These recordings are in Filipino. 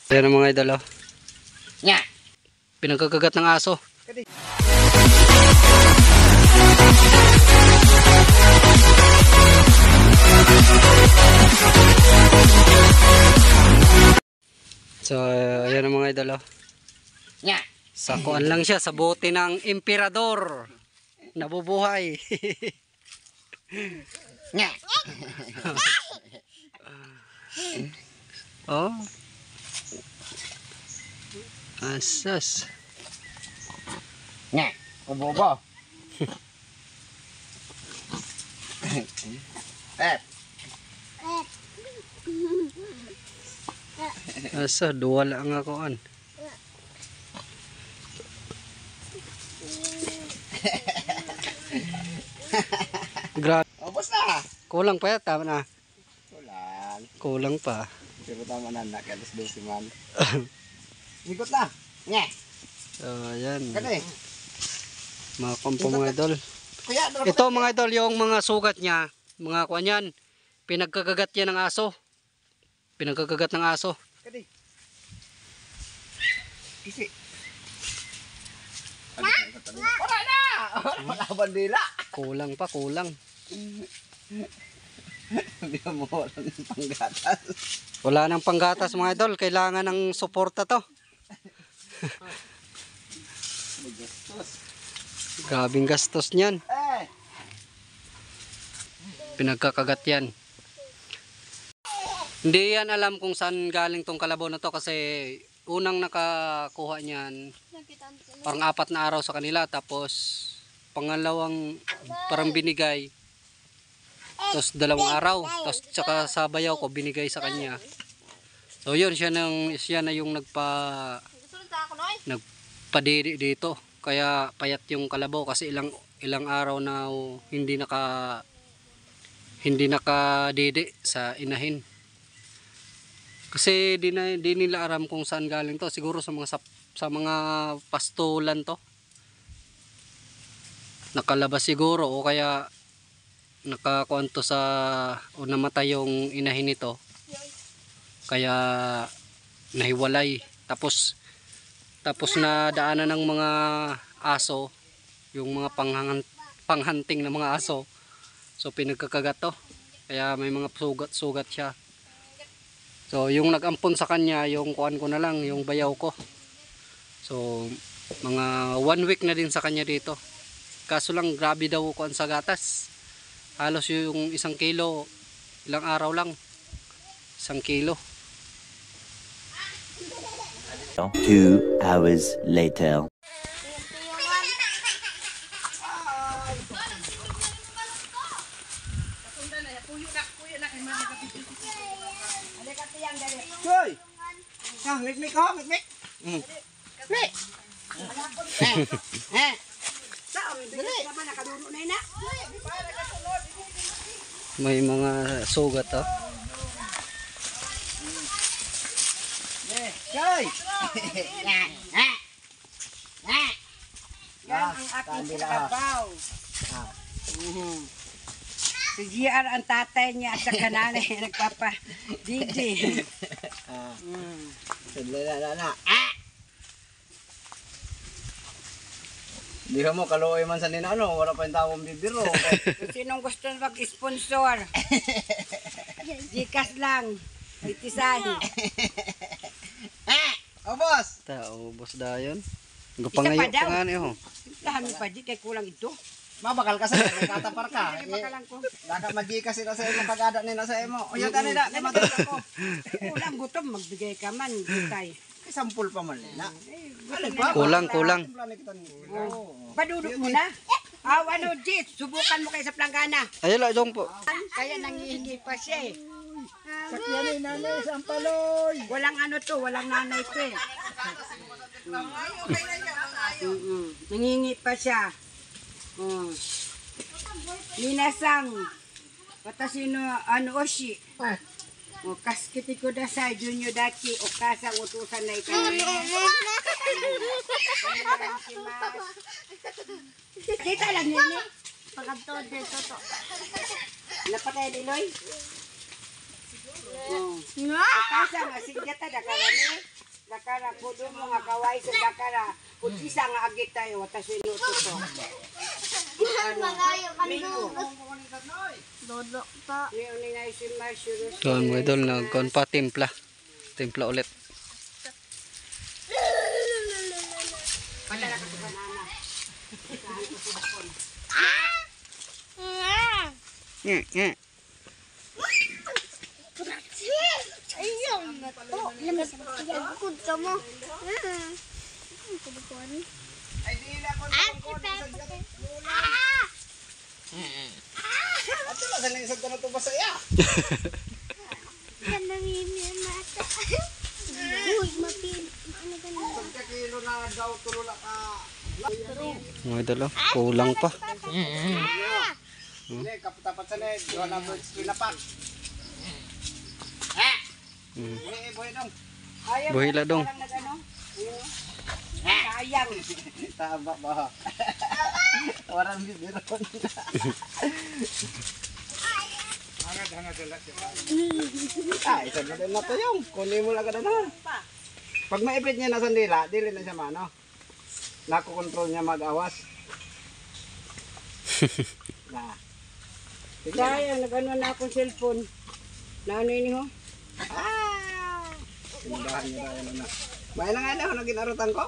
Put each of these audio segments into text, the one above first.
Ayan ang mga idol, oh. Nya. Pinagkakagat ng aso. So, ayan ang mga idol, oh. Nya. Sakuan lang siya sa bote ng emperador. Nabubuhay. Nya. Oh. Asas. Nya. Kubobo. Asa, duwa lang ako an. Grabe. Ubos na. Kulang pa yata na. Kulang. Kulang pa. Pero tama na nak, alas 12 man. Ikot na. Nya. So, ayan. Kani. Mga kampo mga idol. Kuya, Ito mga idol, yung mga sugat niya, mga kuwan yan, pinagkakagat yan ng aso. Pinagkakagat ng aso. Kani. Kisi. Wala na. Wala bandila. Kulang pa, kulang. Hindi mo walang panggatas. Wala nang panggatas mga idol, kailangan ng suporta to. Grabing gastos niyan. Pinagkakagat yan. Hindi yan alam kung saan galing tong kalabaw na to kasi unang nakakuha niyan parang 4 na araw sa kanila, tapos pangalawang parang binigay, tapos 2 araw, tapos tsaka sa bayaw ko binigay sa kanya. So yun, siya na yung nagpadidi dito, kaya payat yung kalabaw kasi ilang araw na hindi nakadidi sa inahin. Kasi di nila aram kung saan galing to, siguro sa mga pastulan to. Nakalabas siguro o kaya nakakuan to o namatay yung inahin nito. Kaya nahiwalay. Tapos na daanan ng mga aso, yung mga panghunting na mga aso. So pinagkakagat to. Kaya may mga sugat siya. So yung nag-ampon sa kanya, yung kuan ko na lang, yung bayaw ko. So mga 1 week na din sa kanya dito. Kaso lang grabe daw kuan sa gatas. Halos yung 1 kilo, ilang araw lang. 1 kilo. 2 hours later. Hoy. Mikmik ho, mikmik. Mikmik. May mga sugat to. Hoy. Yan ang aking kalabaw. Si GR ang tatay niya at saka nanay nagpapa-didi. Na. Di mo kaluoy man sa ninano, wala pa yung tawong bibiro. Kung sinong gusto mag-sponsor, Gcash lang, itisahi. Boss. Ubos dayon. Isa Gupangayo pa daw. pa nga niyo. Dami pa di kay kulang ito. Mabakal ka sa katapar ka. Hindi makalang ko. Laka mag-Gcash sila sa imo pag-ada nila sa imo. O yung kanila, di matulog ako. Kulang gutom, magbigay ka man. Gitay. Sampul pa man nila. Kulang. Padudok mo na. Ano, Jit, subukan mo kayo sa planggana. Ayun lang dong po. Kaya nangihingi pa siya eh. Sakyan ni nanay, sampaloy. Walang ano to, walang nanay to eh. Nangingi pa siya. Minasang, watashi no oshi. O kaskiti kudasai, junyo daki, o kasang utusan na ikawin. Kita lang yun eh. Pagkabtod dito to. Napatay diloy? Kasa nga sigyata dakara ni. Dakara kudo mo nga kaway sa dakara. Kutsisa nga agit tayo watashi no to. Malayo kan Dodok pa. Ni oni na si Marshall. So mga idol, nagkuhan pa timpla. Timpla ulit. Padala ka sa banana. Ayaw na to. Lamas pagkagod ka mo. Ay, di na ko. Ato na galing sa ganito ba saya? Yan namimir mata. Uy, mapil. Ano ganun? Pagka kilo na daw tulula ka. Mga idol, kulang pa. Hindi, kaputapat sa net. Doon na birds pinapak. Buhay dong. Ayaw Buhay mo, la dong. parang nag-ano? Sayang. Tama ba? Warang bibiro. Isa na rin na to yung. Kunin mo lang ka na. Pag maipit niya na sandila, dili na siya mano. Nakokontrol niya mag-awas. Na. Sige. Sayang, nag-ano na akong cellphone. Naano ini ho? Tindahan niya dahil na. May na nga na, ano ginarutan ko?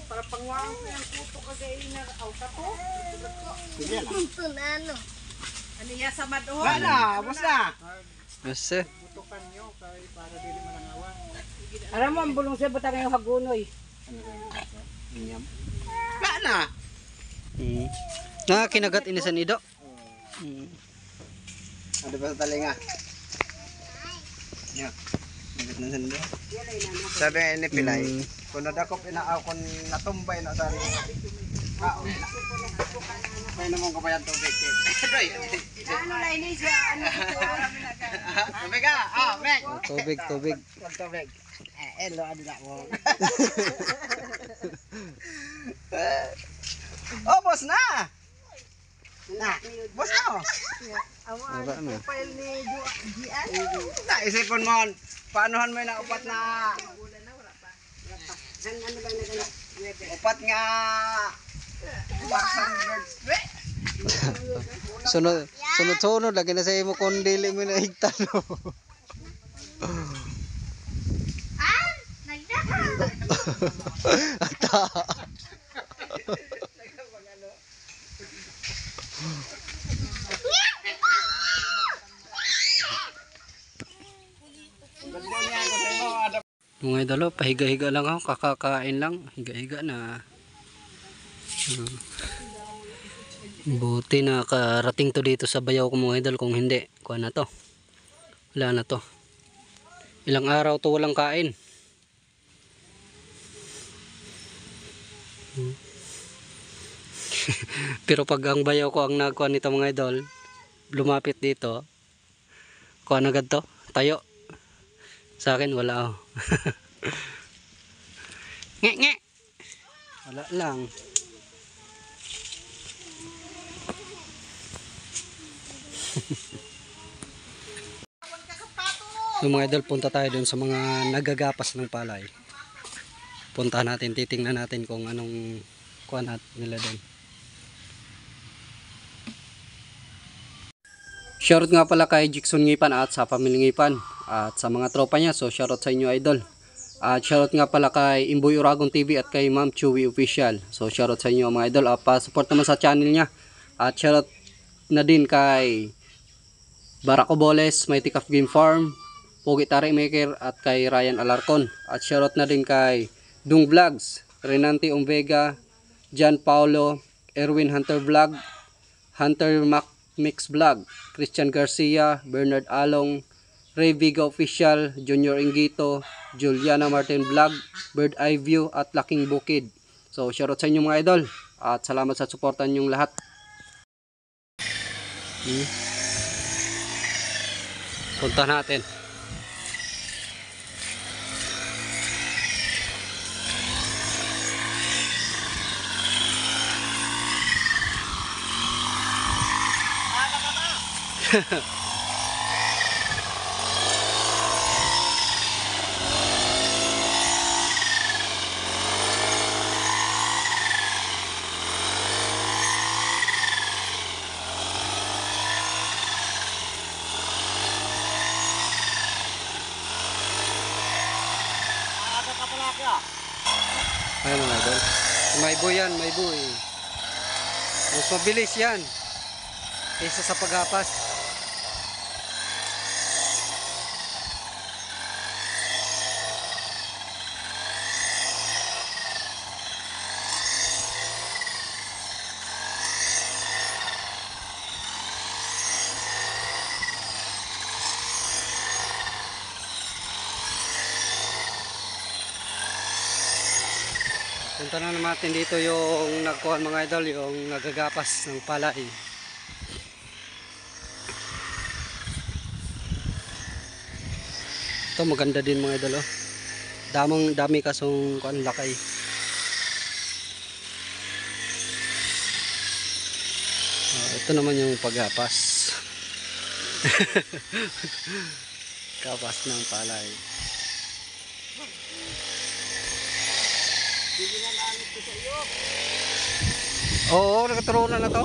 Para pangwang ko yung puto ka sa ina. Aw, tapo. Sige na. Ito na ano. Ano ya sa madoon? Wala, basta. Kasi, Aram mo, ang bulong sa batang yung hagunoy. Wala na. kinagat ini sa nido. Ano ba sa talinga? Yan. Nagit na sanda. Sabi ni Pilay, kung nadakop inaaw, kung natumbay na sa kaon na. May naman ko ba yan tubig? Doy! Ano na ini siya? Ano ito? Tubig ka! Ah, Meg! Tubig, tubig. Huwag tubig. Elo, ano na mo? Oh, boss na! Na, boss na oh! Wala na. Naisipon mo, paanohan mo yung naupat na Ano ba nagano? upat nga baksan birds. Sunod lagi na sa imo kung dili mo na higtano. Ata. Mga idolo, pahiga-higa lang ako, kakakain lang, higa-higa na. Buti na karating to dito sa bayaw ko mga idol, kung hindi, kuha na to. Wala na to. Ilang araw to walang kain. Pero pag ang bayaw ko ang nagkuha nito mga idol, lumapit dito, kuha na agad to, tayo. Sa akin wala oh. Nge. Wala lang. So mga idol, punta tayo dun sa mga nagagapas ng palay. Puntahan natin, titingnan natin kung anong kuha nila dun. Shoutout nga pala kay Jixon Ngipan at sa pamilya Ngipan at sa mga tropa niya. So shoutout sa inyo idol. At shoutout nga pala kay Imboy Uragon TV at kay Ma'am Chewy Official. So shoutout sa inyo mga idol. Pa-support naman sa channel niya. At shoutout na din kay Barack Oboles, Mighty Calf Game Farm, Pogi Tari Maker at kay Ryan Alarcon. At shoutout na din kay Dung Vlogs, Renante Omvega, John Paulo, Erwin Hunter Vlog, Hunter Mac Mix Vlog, Christian Garcia, Bernard Along, Ray Viga Official, Junior Ingito, Juliana Martin Vlog, Bird Eye View at Laking Bukid. So shoutout sa inyo mga idol at salamat sa suportan nyong lahat. Punta natin. Ayan mga idol. May boy yan, may boy. Mas mabilis yan. Kaysa sa paghapas. Punta na natin dito yung nagkuhan mga idol, yung nagagapas ng palay. Ito maganda din mga idol, oh. Dami kasong kuhan lakay. Ito naman yung paggapas. Kapas ng palay. Oo, nakaturunan na to.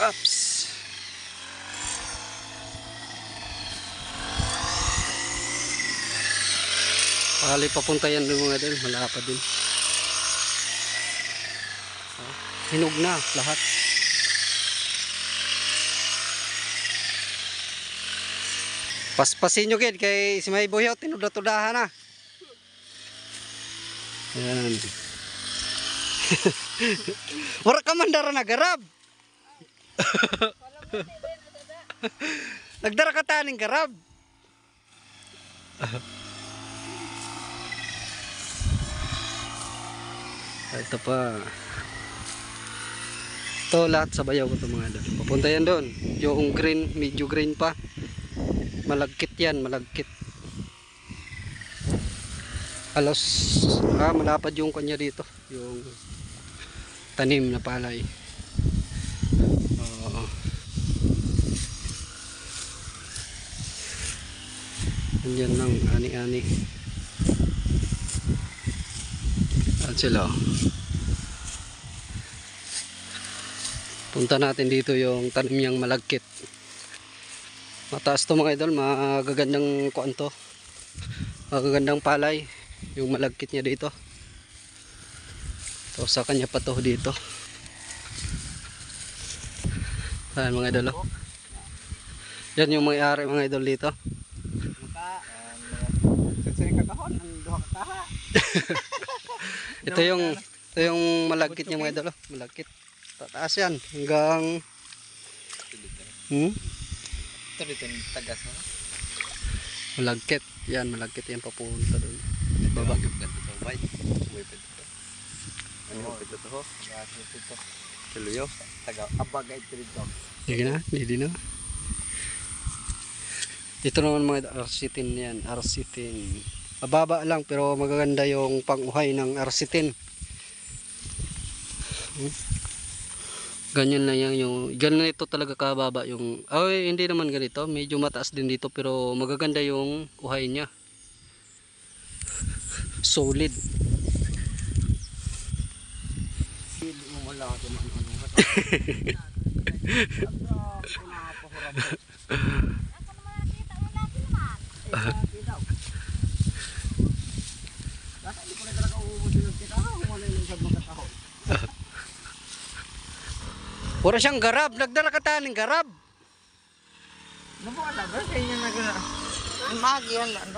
Ups. Pakali papunta yan doon mga idol, malapad din. Hinog na lahat. Paspasin nyo kid kay si May Buhyaw tinuda-tudahan na. Yan. Wala ka mandara na garab. Nagdara ka taning garab. Ito pa. Ito lahat sa bayaw ko ito mga idol. Papunta yan doon. Yung green, medyo green pa. Malagkit yan, malagkit. Halos malapad yung kanya dito. Yung tanim na palay. Andyan lang, ani-ani. At sila. Punta natin dito yung tanim niyang malagkit. Mataas to mga idol, magagandang kuan to. Magagandang palay. Yung malagkit niya dito. To sa kanya pa to dito. Ayan mga idol. Oh. Yan yung may-ari mga idol dito. Ito yung malagkit niya mga idol, oh. Malagkit. Tataas yan hanggang Ito dito yung tagas mo. malagkit. Yan, malagkit yan papunta doon. Baba. Ano ito to? Ito. Tuloyo. Taga abagay ito dito. Hindi na. Ito naman mga arsitin yan, arsitin. Mababa lang pero magaganda yung pang-uhay ng arsitin. Ganyan lang yan yung, ganyan ito talaga kababa yung, hindi naman ganito, medyo mataas din dito pero magaganda yung uhay niya. Solid. Wala siyang garab, nagdala ka taning garab. Ano ba? Kaya niya nag... Ang magihan lang.